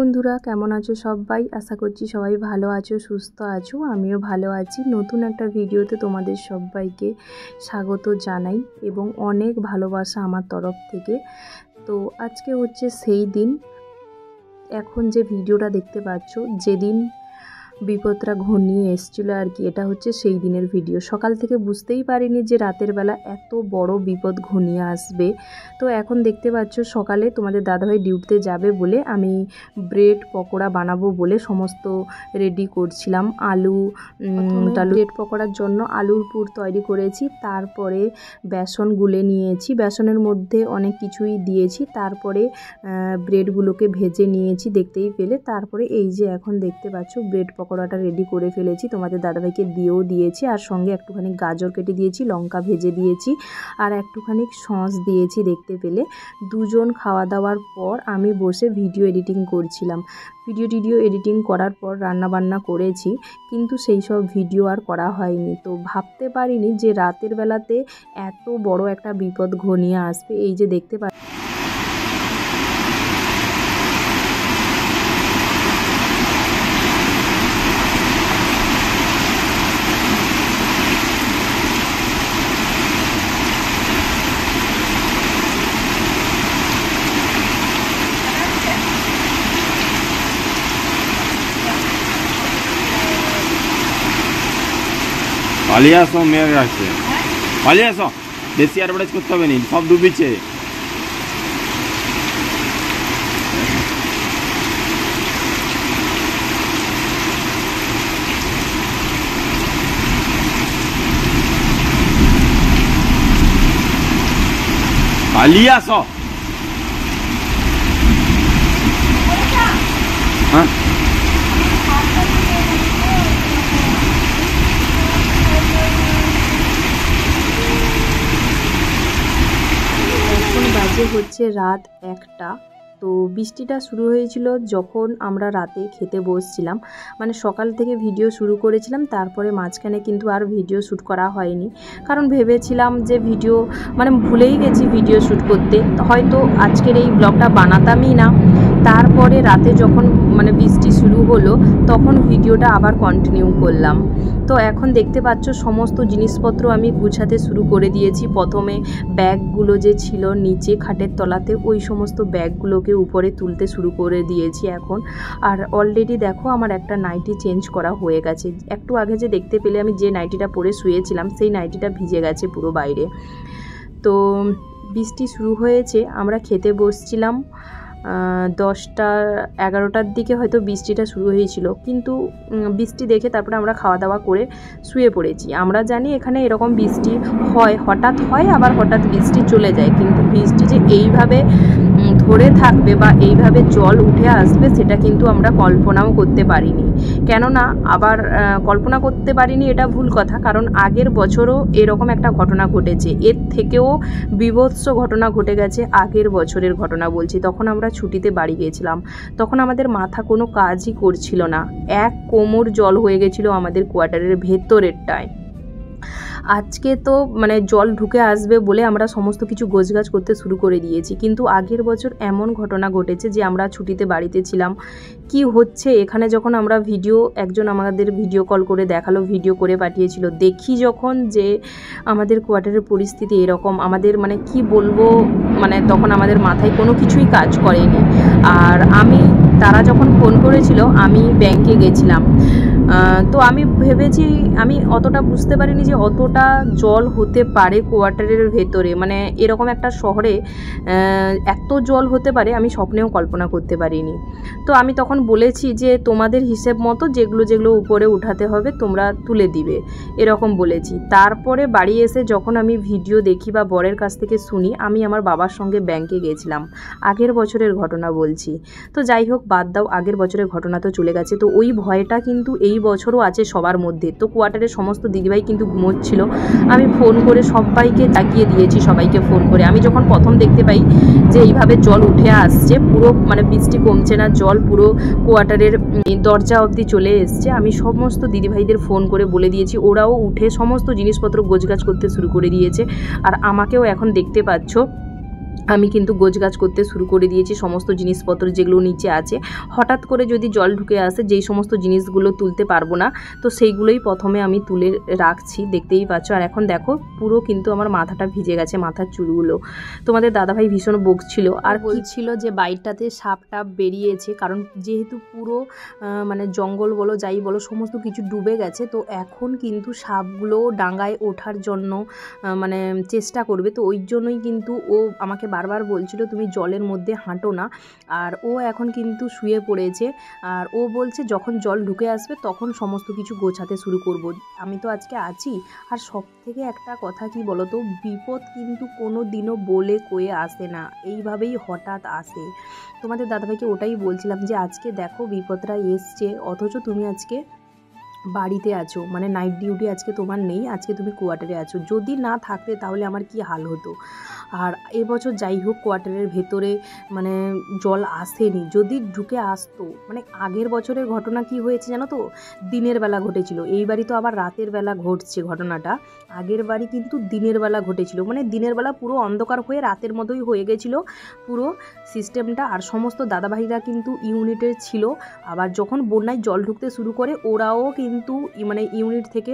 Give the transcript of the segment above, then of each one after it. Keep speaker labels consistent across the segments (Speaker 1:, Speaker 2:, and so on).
Speaker 1: বন্ধুরা, কেমন আছো সবাই? আশা করছি সবাই ভালো আছো, সুস্থ আছো। আমিও ভালো আছি। নতুন একটা ভিডিওতে তোমাদের সবাইকে স্বাগত জানাই এবং অনেক ভালোবাসা আমার তরফ থেকে। তো আজকে হচ্ছে সেই দিন, এখন যে ভিডিওটা দেখতে পাচ্ছ, যেদিন বিপদটা ঘনিয়ে এসেছিল আর কি, এটা হচ্ছে সেই দিনের ভিডিও। সকাল থেকে বুঝতেই পারিনি যে রাতের বেলা এত বড় বিপদ ঘনিয়ে আসবে। তো এখন দেখতে পাচ্ছ সকালে তোমাদের দাদাভাই ডিউটিতে যাবে বলে আমি ব্রেড পকোড়া বানাবো বলে সমস্ত রেডি করছিলাম। আলু ব্রেড পকোড়ার জন্য আলুর পুর তৈরি করেছি, তারপরে বেসন গুলে নিয়েছি, বেসনের মধ্যে অনেক কিছুই দিয়েছি, তারপরে ব্রেডগুলোকে ভেজে নিয়েছি দেখতেই পেলে। তারপরে এই যে এখন দেখতে পাচ্ছ ব্রেড পকোড়াটা রেডি করে ফেলেছি, তোমাদের দাদাভাইকে দিয়েও দিয়েছি। আর সঙ্গে একটুখানি গাজর কেটে দিয়েছি, লঙ্কা ভেজে দিয়েছি, আর একটুখানি সস দিয়েছি দেখতে পেলে। দুজন খাওয়া দাওয়ার পর আমি বসে ভিডিও এডিটিং করছিলাম। ভিডিও এডিটিং করার পর রান্নাবান্না করেছি, কিন্তু সেই সব ভিডিও আর করা হয়নি। তো ভাবতে পারিনি যে রাতের বেলাতে এত বড় একটা বিপদ ঘনিয়ে আসবে। এই যে দেখতে পাচ্ছি
Speaker 2: পালিয়ে আসো, মেয়ের কাছে পালিয়ে আসো, বেশি অ্যাডভার্টাইজ করতে হবে না, সব ডুবিছে। পালিয়ে আসো। হ্যাঁ,
Speaker 1: বাজে হচ্ছে রাত 1টা। তো বৃষ্টিটা শুরু হয়েছিল যখন আমরা রাতে খেতে বসছিলাম, মানে সকাল থেকে ভিডিও শুরু করেছিলাম, তারপরে মাঝখানে কিন্তু আর ভিডিও শ্যুট করা হয়নি, কারণ ভেবেছিলাম যে ভিডিও মানে ভুলেই গেছি ভিডিও শ্যুট করতে, হয়তো আজকের এই ব্লগটা বানাতামই না। তারপরে রাতে যখন মানে বৃষ্টি শুরু হলো তখন ভিডিওটা আবার কন্টিনিউ করলাম। তো এখন দেখতে পাচ্ছ সমস্ত জিনিসপত্র আমি গুছাতে শুরু করে দিয়েছি। প্রথমে ব্যাগগুলো যে ছিল নিচে খাটের তলাতে, ওই সমস্ত ব্যাগগুলোকে উপরে তুলতে শুরু করে দিয়েছি এখন। আর অলরেডি দেখো আমার একটা নাইটি চেঞ্জ করা হয়ে গেছে। একটু আগে যে দেখতে পেলে আমি যে নাইটিটা পরে শুয়েছিলাম, সেই নাইটিটা ভিজে গেছে পুরো বাইরে। তো বৃষ্টি শুরু হয়েছে, আমরা খেতে বসছিলাম 10টা-11টার দিকে হয়তো বৃষ্টিটা শুরু হয়েছিল, কিন্তু বৃষ্টি দেখে তারপরে আমরা খাওয়া দাওয়া করে শুয়ে পড়েছি। আমরা জানি এখানে এরকম বৃষ্টি হয়, হঠাৎ হয় আবার হঠাৎ বৃষ্টি চলে যায়, কিন্তু বৃষ্টি যে এইভাবে ধরে থাকবে বা এইভাবে জল উঠে আসবে সেটা কিন্তু আমরা কল্পনাও করতে পারিনি। কেননা আবার কল্পনা করতে পারিনি এটা ভুল কথা, কারণ আগের বছরও এরকম একটা ঘটনা ঘটেছে, এর থেকেও বীভৎস ঘটনা ঘটে গেছে। আগের বছরের ঘটনা বলছি, তখন আমরা ছুটিতে বাড়ি গিয়েছিলাম, তখন আমাদের মাথা কোনো কাজই করছিল না, এক কোমর জল হয়ে গেছিলো আমাদের কোয়ার্টারের ভেতরেরটায়। আজকে তো মানে জল ঢুকে আসবে বলে আমরা সমস্ত কিছু গোছগাছ করতে শুরু করে দিয়েছি, কিন্তু আগের বছর এমন ঘটনা ঘটেছে যে আমরা ছুটিতে বাড়িতে ছিলাম, কি হচ্ছে এখানে যখন আমরা একজন আমাদের ভিডিও কল করে দেখালো, ভিডিও করে পাঠিয়েছিল, দেখি যখন যে আমাদের কোয়ার্টারের পরিস্থিতি এরকম, আমাদের মানে কি বলবো, মানে তখন আমাদের মাথায় কোনো কিছুই কাজ করেনি। আর তারা যখন ফোন করেছিল আমি ব্যাংকে গেছিলাম, তো আমি ভেবেছি, আমি অতটা বুঝতে পারিনি যে অতটা জল হতে পারে কোয়ার্টারের ভেতরে, মানে এরকম একটা শহরে এত জল হতে পারে আমি স্বপ্নেও কল্পনা করতে পারিনি। তো আমি তখন বলেছি যে তোমাদের হিসেব মতো যেগুলো উপরে উঠাতে হবে তোমরা তুলে দিবে, এরকম বলেছি। তারপরে বাড়ি এসে যখন আমি ভিডিও দেখি বা বরের কাছ থেকে শুনি, আমি আমার বাবার সঙ্গে ব্যাংকে গেছিলাম, আগের বছরের ঘটনা বলছি। তো যাই হোক, বাদ দাও, আগের বছরের ঘটনা তো চলে গেছে। তো ওই ভয়টা কিন্তু এই বছরও আছে সবার মধ্যে। তো কোয়ার্টারের সমস্ত দিদিভাই কিন্তু ঘুমোচ্ছিল, আমি ফোন করে সবাইকে জাগিয়ে দিয়েছি, সবাইকে ফোন করে। আমি যখন প্রথম দেখতে পাই যে এইভাবে জল উঠে আসছে, পুরো মানে বৃষ্টি কমছে না, জল পুরো কোয়ার্টারের দরজা অবধি চলে এসছে, আমি সমস্ত দিদিভাইদের ফোন করে বলে দিয়েছি, ওরাও উঠে সমস্ত জিনিসপত্র গোছগাছ করতে শুরু করে দিয়েছে। আর আমাকেও এখন দেখতে পাচ্ছ আমি কিন্তু গোছগাছ করতে শুরু করে দিয়েছি সমস্ত জিনিসপত্র যেগুলো নিচে আছে। হঠাৎ করে যদি জল ঢুকে আসে, যেই সমস্ত জিনিসগুলো তুলতে পারবো না, তো সেইগুলোই প্রথমে আমি তুলে রাখছি, দেখতেই পাচ্ছ। আর এখন দেখো পুরো কিন্তু আমার মাথাটা ভিজে গেছে, মাথার চুলগুলো। তোমাদের দাদাভাই ভীষণ বকছিল আর বলছিল যে বাইরটাতে সাপ টাপ বেরিয়েছে, কারণ যেহেতু পুরো মানে জঙ্গল বলো যাই বলো সমস্ত কিছু ডুবে গেছে, তো এখন কিন্তু সাপগুলো ডাঙায় ওঠার জন্য মানে চেষ্টা করবে। তো ওই জন্যই কিন্তু ও আমাকে বারবার বলছিল তুমি জলের মধ্যে হাঁটো না। আর ও এখন কিন্তু শুয়ে পড়েছে, আর ও বলছে যখন জল ঢুকে আসবে তখন সমস্ত কিছু গোছাতে শুরু করব। আমি তো আজকে আছি। আর সব থেকে একটা কথা কি বলো তো, বিপদ কিন্তু কোনো দিনও বলে কয়ে আসে না, এইভাবেই হঠাৎ আসে। তোমাদের দাদাভাইকে ওটাই বলছিলাম যে আজকে দেখো বিপদটা এসছে, অথচ তুমি আজকে বাড়িতে আছো, মানে নাইট ডিউটি আজকে তোমার নেই, আজকে তুমি কোয়ার্টারে আছো। যদি না থাকতে তাহলে আমার কি হাল হতো। আর এবছর যাই হোক কোয়ার্টারের ভেতরে মানে জল আসেনি, যদি ঢুকে আসতো মানে আগের বছরের ঘটনা কি হয়েছে জানো তো, দিনের বেলা ঘটেছিল। এইবারই তো আবার রাতের বেলা ঘটছে ঘটনাটা। আগের বাড়ি কিন্তু দিনের বেলা ঘটেছিল, মানে দিনের বেলা পুরো অন্ধকার হয়ে রাতের মতোই হয়ে গেছিলো পুরো সিস্টেমটা। আর সমস্ত দাদাভাইরা কিন্তু ইউনিটের ছিল। আবার যখন বন্যায় জল ঢুকতে শুরু করে ওরাও কিন্তু মানে ইউনিট থেকে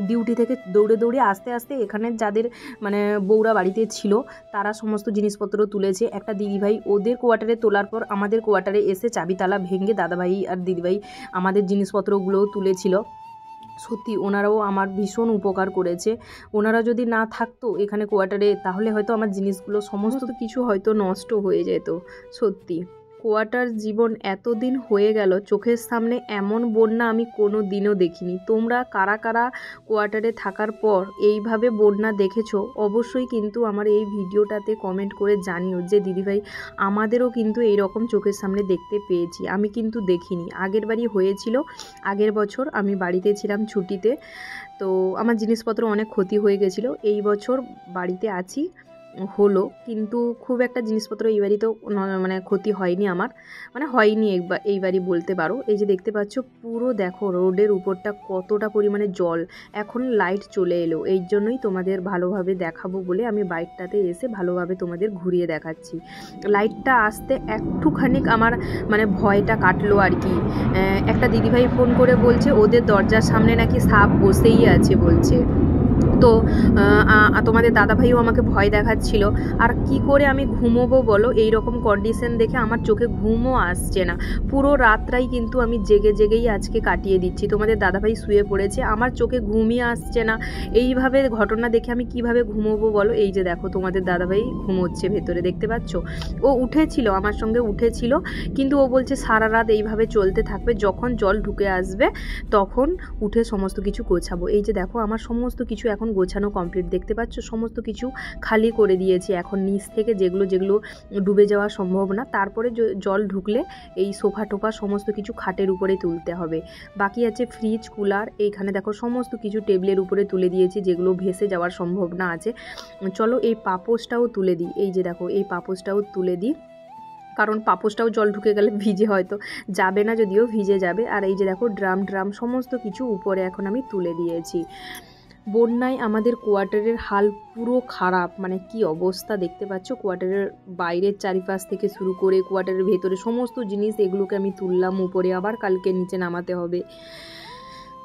Speaker 1: ডিউটি থেকে দৌড়ে দৌড়ে আস্তে আস্তে এখানে যাদের মানে বউরা বাড়িতে ছিল তারা সমস্ত জিনিসপত্র তুলেছে। একটা দিদিভাই ওদের কোয়ার্টারে তোলার পর আমাদের কোয়ার্টারে এসে চাবিতালা ভেঙে দাদাভাই আর দিদিভাই আমাদের জিনিসপত্রগুলোও তুলেছিল। সত্যি ওনারাও আমার ভীষণ উপকার করেছে। ওনারা যদি না থাকতো এখানে কোয়ার্টারে তাহলে হয়তো আমার জিনিসগুলো সমস্ত কিছু হয়তো নষ্ট হয়ে যেত। সত্যি কোয়ার্টার জীবন এতদিন হয়ে গেল, চোখের সামনে এমন বন্যা আমি কোনো দিনও দেখিনি। তোমরা কারা কারা কোয়ার্টারে থাকার পর এইভাবে বন্যা দেখেছো অবশ্যই কিন্তু আমার এই ভিডিওটাতে কমেন্ট করে জানিও যে দিদিভাই আমাদেরও কিন্তু এই রকম চোখের সামনে দেখতে পেয়েছি, আমি কিন্তু দেখিনি। আগের বারই হয়েছিল, আগের বছর আমি বাড়িতে ছিলাম ছুটিতে, তো আমার জিনিসপত্র অনেক ক্ষতি হয়ে গেছিলো। এই বছর বাড়িতে আছি হলো, কিন্তু খুব একটা জিনিসপত্র এইবারই তো মানে ক্ষতি হয়নি আমার, মানে হয়নি এইবারই বলতে পারো। এই যে দেখতে পাচ্ছ পুরো দেখো রোডের উপরটা কতটা পরিমাণে জল। এখন লাইট চলে এলো, এই জন্যই তোমাদের ভালোভাবে দেখাবো বলে আমি বাইকটাতে এসে ভালোভাবে তোমাদের ঘুরিয়ে দেখাচ্ছি। লাইটটা আসতে একটুখানি আমার মানে ভয়টা কাটলো আর কি। একটা দিদিভাই ফোন করে বলছে ওদের দরজার সামনে নাকি সাপ বসেই আছে বলছে। তো তোমাদের দাদাভাইও আমাকে ভয় দেখাচ্ছিল। আর কি করে আমি ঘুমোবো বলো, এই রকম কন্ডিশন দেখে আমার চোখে ঘুমও আসছে না। পুরো রাতটাই কিন্তু আমি জেগে জেগেই আজকে কাটিয়ে দিচ্ছি। তোমাদের দাদাভাই শুয়ে পড়েছে, আমার চোখে ঘুমই আসছে না। এইভাবে ঘটনা দেখে আমি কিভাবে ঘুমোবো বলো। এই যে দেখো তোমাদের দাদাভাই ঘুমোচ্ছে ভেতরে, দেখতে পাচ্ছ। ও উঠেছিল, আমার সঙ্গে উঠেছিল, কিন্তু ও বলছে সারা রাত এইভাবে চলতে থাকবে, যখন জল ঢুকে আসবে তখন উঠে সমস্ত কিছু গোছাবো। এই যে দেখো আমার সমস্ত কিছু এখন গোছানো কমপ্লিট, দেখতে পাচ্ছ সমস্ত কিছু খালি করে দিয়েছি এখন নিচ থেকে, যেগুলো যেগুলো ডুবে যাওয়া সম্ভব না। তারপরে জল ঢুকলে এই সোফা টোফা সমস্ত কিছু খাটের উপরে তুলতে হবে। বাকি আছে ফ্রিজ কুলার, এইখানে দেখো সমস্ত কিছু টেবিলের উপরে তুলে দিয়েছি যেগুলো ভেসে যাওয়ার সম্ভাবনা আছে। চলো এই পাপোশটাও তুলে দিই। এই যে দেখো এই পাপোশটাও তুলে দিই, কারণ পাপোশটাও জল ঢুকে গেলে ভিজে হয়তো যাবে না, যদিও ভিজে যাবে। আর এই যে দেখো ড্রাম সমস্ত কিছু উপরে এখন আমি তুলে দিয়েছি। বন্যায় আমাদের কোয়ার্টারের হাল পুরো খারাপ, মানে কি অবস্থা দেখতে পাচ্ছ। কোয়ার্টারের বাইরের চারিপাশ থেকে শুরু করে কোয়ার্টারের ভেতরে সমস্ত জিনিস এগুলোকে আমি তুললাম উপরে, আবার কালকে নিচে নামাতে হবে।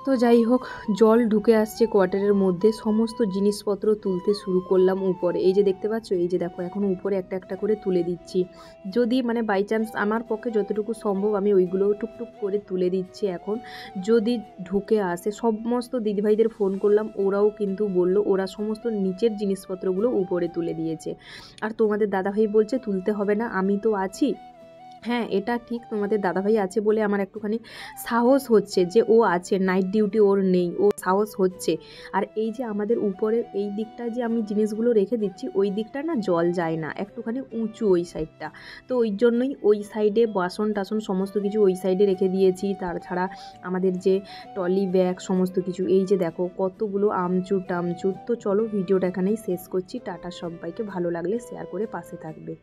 Speaker 1: তো যাই হোক জল ঢুকে আসছে কোয়ার্টারের মধ্যে, সমস্ত জিনিসপত্র তুলতে শুরু করলাম উপরে। এই যে দেখতে পাচ্ছ, এই যে দেখো এখন উপরে একটা একটা করে তুলে দিচ্ছি। যদি মানে বাই চান্স আমার পক্ষে যতটুকু সম্ভব আমি ওইগুলো টুকটুক করে তুলে দিচ্ছি। এখন যদি ঢুকে আসে, সমস্ত দিদিভাইদের ফোন করলাম, ওরাও কিন্তু বলল ওরা সমস্ত নিচের জিনিসপত্রগুলো উপরে তুলে দিয়েছে। আর তোমাদের দাদাভাই বলছে তুলতে হবে না, আমি তো আছি। হ্যাঁ এটা ঠিক, তোমাদের দাদাভাই আছে বলে আমার একটুখানি সাহস হচ্ছে যে ও আছে, নাইট ডিউটি ওর নেই, ও সাহস হচ্ছে। আর এই যে আমাদের উপরের এই দিকটা যে আমি জিনিসগুলো রেখে দিচ্ছি, ওই দিকটা না জল যায় না, একটুখানি উঁচু ওই সাইডটা, তো ওই জন্যই ওই সাইডে বাসন টাসন সমস্ত কিছু ওই সাইডে রেখে দিয়েছি। তাছাড়া আমাদের যে টলি ব্যাগ সমস্ত কিছু, এই যে দেখো কতগুলো আমচুর টামচুর। তো চলো ভিডিওটা এখানেই শেষ করছি, টাটা সবাইকে, ভালো লাগলে শেয়ার করে পাশে থাকবে।